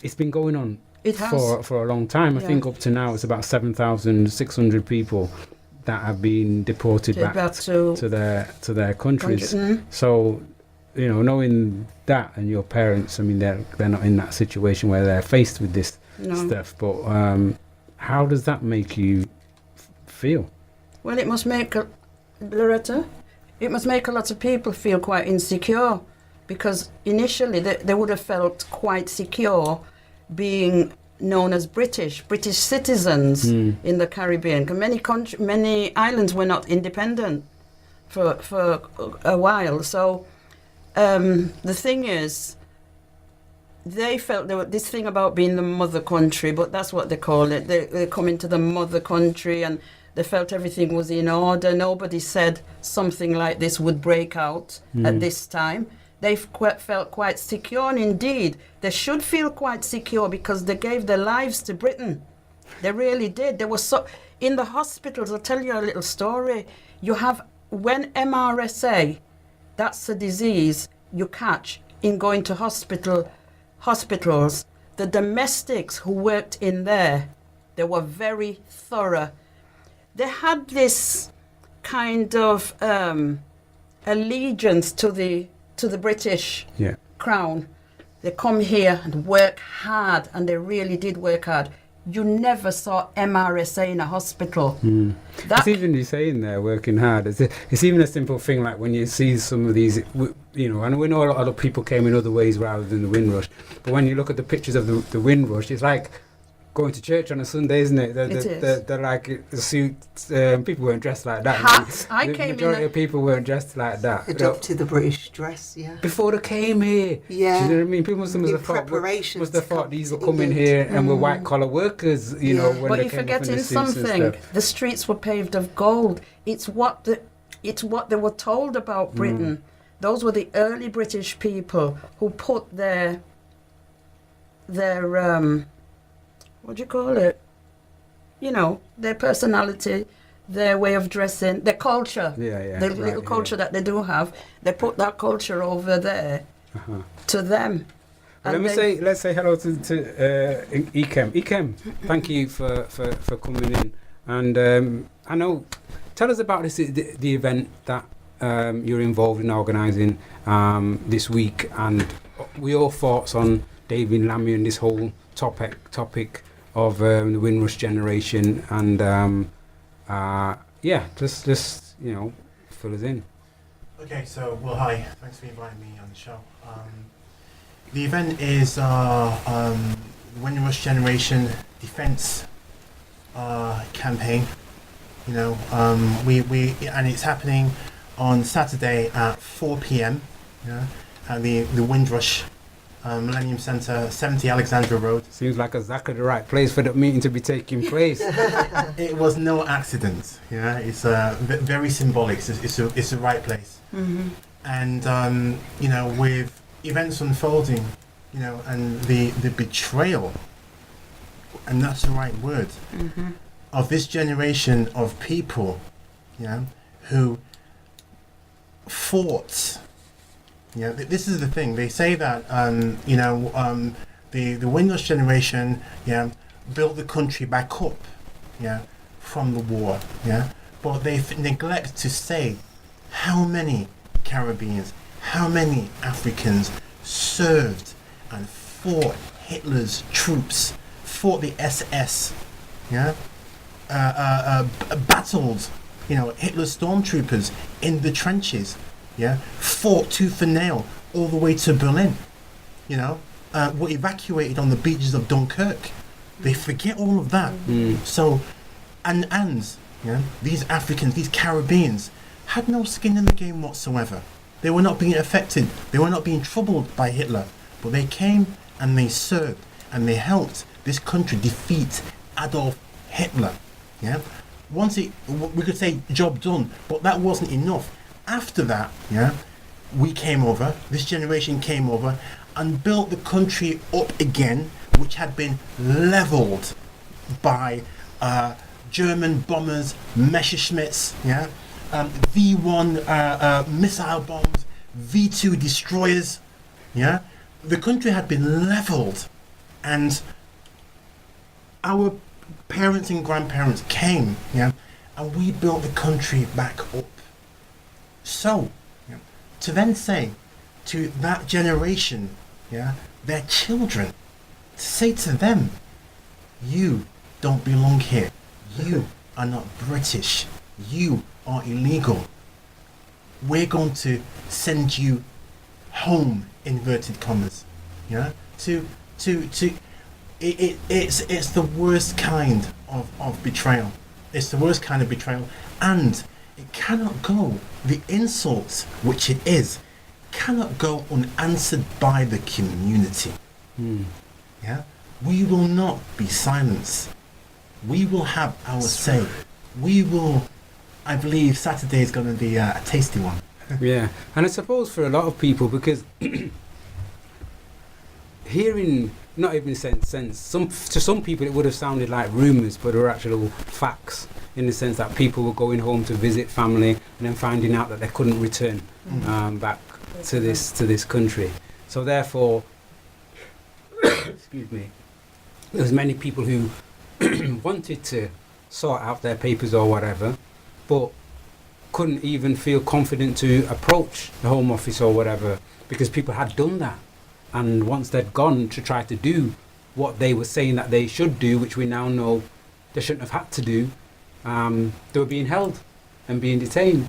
it's been going on It has. for a long time. I Yeah. think up to now it's about 7,600 people that have been deported back to their countries. So, you know, knowing that, and your parents, I mean, they're not in that situation where they're faced with this stuff. But how does that make you feel? Well, it must make Loretta. It must make a lot of people feel quite insecure, because initially they would have felt quite secure being known as British citizens in the Caribbean. 'Cause many islands were not independent for a while. So the thing is, they felt there was this thing about being the mother country, but that's what they call it. They come into the mother country and they felt everything was in order. Nobody said something like this would break out at this time. They felt quite secure, and indeed, they should feel quite secure because they gave their lives to Britain. They really did. They were so in the hospitals. I'll tell you a little story. You have, when MRSA, that's a disease you catch in going to hospitals. The domestics who worked in there, they were very thorough. They had this kind of allegiance to the British crown. They come here and work hard, and they really did work hard. You never saw MRSA in a hospital. It's even you saying there, working hard. It's even a simple thing like when you see some of these, you know, and we know a lot of people came in other ways rather than the Windrush. But when you look at the pictures of the Windrush, it's like going to church on a Sunday, isn't it? They're like the suits. People weren't dressed like that. Hats. The majority of people weren't dressed like that. Adopted the British dress, Before they came here. Yeah. Do you know what I mean? People must have thought these were coming here and were white collar workers, you know, when but they you're came up in forgetting the suits something. and stuff. The streets were paved of gold. It's what they were told about Britain. Those were the early British people who put their what do you call it? You know, their personality, their way of dressing, their culture. The little culture that they do have. They put that culture over there to them. Well, let's say hello to Ikem. Ikem, thank you for coming in. And I know, tell us about the event that you're involved in organising this week, and your thoughts on David Lammy and this whole topic of the Windrush Generation, and just you know, fill us in. Okay, so hi, thanks for inviting me on the show. The event is Windrush Generation Defence campaign. You know, and it's happening on Saturday at 4 p.m. You know, at the Windrush Millennium Centre, 70 Alexandra Road. Seems like exactly the right place for the meeting to be taking place. It was no accident. Yeah, it's very symbolic. It's the right place. And you know, with events unfolding, you know, and the betrayal, and that's the right word, of this generation of people, you know, who fought. Yeah, this is the thing. They say that you know, the Windrush Generation, built the country back up, from the war, But they neglect to say how many Caribbeans, how many Africans served and fought Hitler's troops, fought the SS, battled, you know, Hitler's stormtroopers in the trenches. Fought tooth and nail all the way to Berlin, you know, were evacuated on the beaches of Dunkirk. They forget all of that. So, and these Africans, these Caribbeans, had no skin in the game whatsoever. They were not being affected. They were not being troubled by Hitler. But they came and they served and they helped this country defeat Adolf Hitler. Once we could say job done, but that wasn't enough. After that, we came over, this generation came over and built the country up again, which had been leveled by German bombers, Messerschmitts, V1 missile bombs, V2 destroyers. The country had been leveled And our parents and grandparents came, yeah, and we built the country back up. So, yeah, to then say to that generation, yeah, their children, to say to them, you don't belong here. You are not British. You are illegal. We're going to send you home, inverted commas. Yeah? It's the worst kind of betrayal. It's the worst kind of betrayal. And it cannot go, the insult, which it is, cannot go unanswered by the community. Yeah? We will not be silenced. We will have our say. We will, I believe Saturday is going to be a tasty one. Yeah, and I suppose for a lot of people, because hearing, not even sense, to some people it would have sounded like rumours, but they were actual facts, in the sense that people were going home to visit family and then finding out that they couldn't return back to this country. So therefore, excuse me, there was many people who wanted to sort out their papers or whatever, but couldn't even feel confident to approach the Home Office or whatever, because people had done that. And once they'd gone to try to do what they were saying that they should do, which we now know they shouldn't have had to do, they were being held and being detained,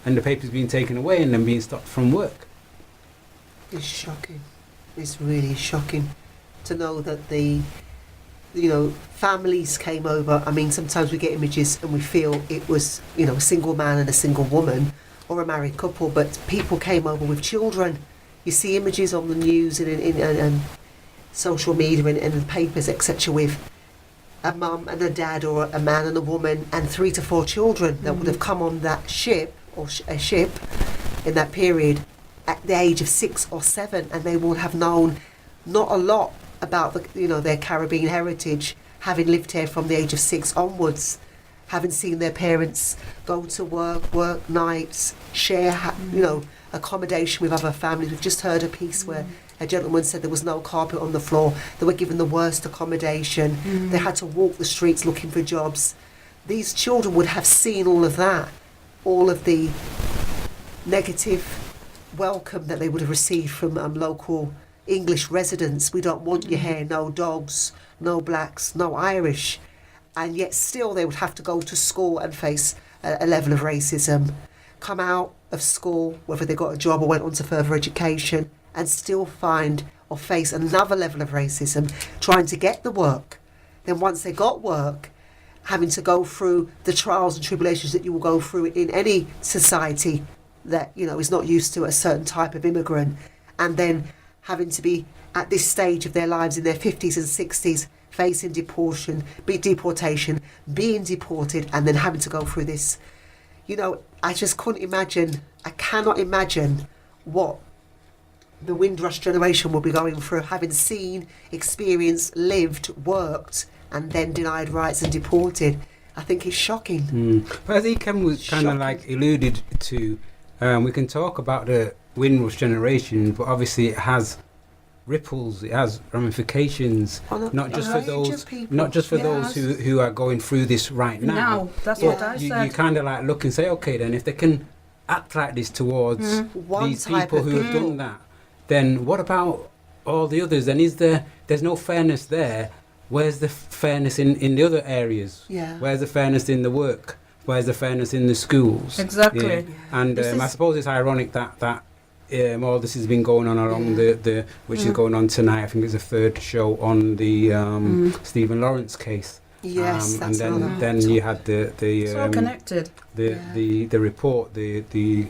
and the papers being taken away and then being stopped from work. It's shocking. It's really shocking to know that families came over. I mean, sometimes we get images and we feel it was, a single man and a single woman or a married couple, but people came over with children. You see images on the news and social media and the papers, etc., with a mum and a dad, or a man and a woman and 3 to 4 children that would have come on that ship or a ship in that period at the age of 6 or 7, and they would have known not a lot about their Caribbean heritage, having lived here from the age of 6 onwards, having seen their parents go to work nights, share accommodation with other families. We've just heard a piece where a gentleman said there was no carpet on the floor. They were given the worst accommodation. They had to walk the streets looking for jobs. These children would have seen all of that, all of the negative welcome that they would have received from local English residents. We don't want you here, no dogs, no blacks, no Irish. And yet still they would have to go to school and face a level of racism, come out of school, whether they got a job or went on to further education, and still find or face another level of racism, trying to get the work. Then once they got work, having to go through the trials and tribulations that you will go through in any society that is not used to a certain type of immigrant, and then having to be at this stage of their lives in their 50s and 60s facing deportation, being deported, and then having to go through this. I just couldn't imagine, I cannot imagine what the Windrush generation will be going through, having seen, experienced, lived, worked, and then denied rights and deported. I think it's shocking. But as Ikem was kind of like alluded to, we can talk about the Windrush generation, but obviously it has ripples, it has ramifications, not just for those who are going through this right now. That's what I said. You kind of like look and say, okay, then if they can act like this towards these people who have done that, then what about all the others? And there's no fairness there? Where's the fairness in the other areas? Yeah. Where's the fairness in the work? Where's the fairness in the schools? Exactly. Yeah. And I suppose it's ironic that all this has been going on along the which is going on tonight. I think it's the third show on the Stephen Lawrence case. Yes, and then you had the it's all connected. The report, the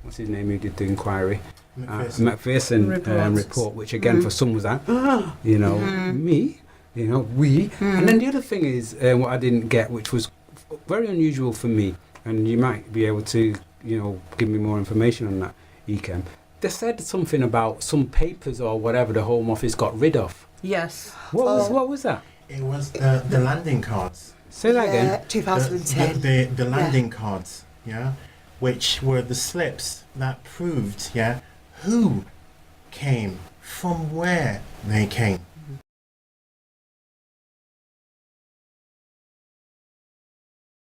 what's his name who did the inquiry, McPherson. report, which again for some was that me, we. And then the other thing is what I didn't get, which was very unusual for me, and you might be able to give me more information on that, Ikem. They said something about some papers or whatever the Home Office got rid of. Yes. What was that? It was the landing cards. Say that again. 2010. The landing cards, which were the slips that proved, who came, from where they came.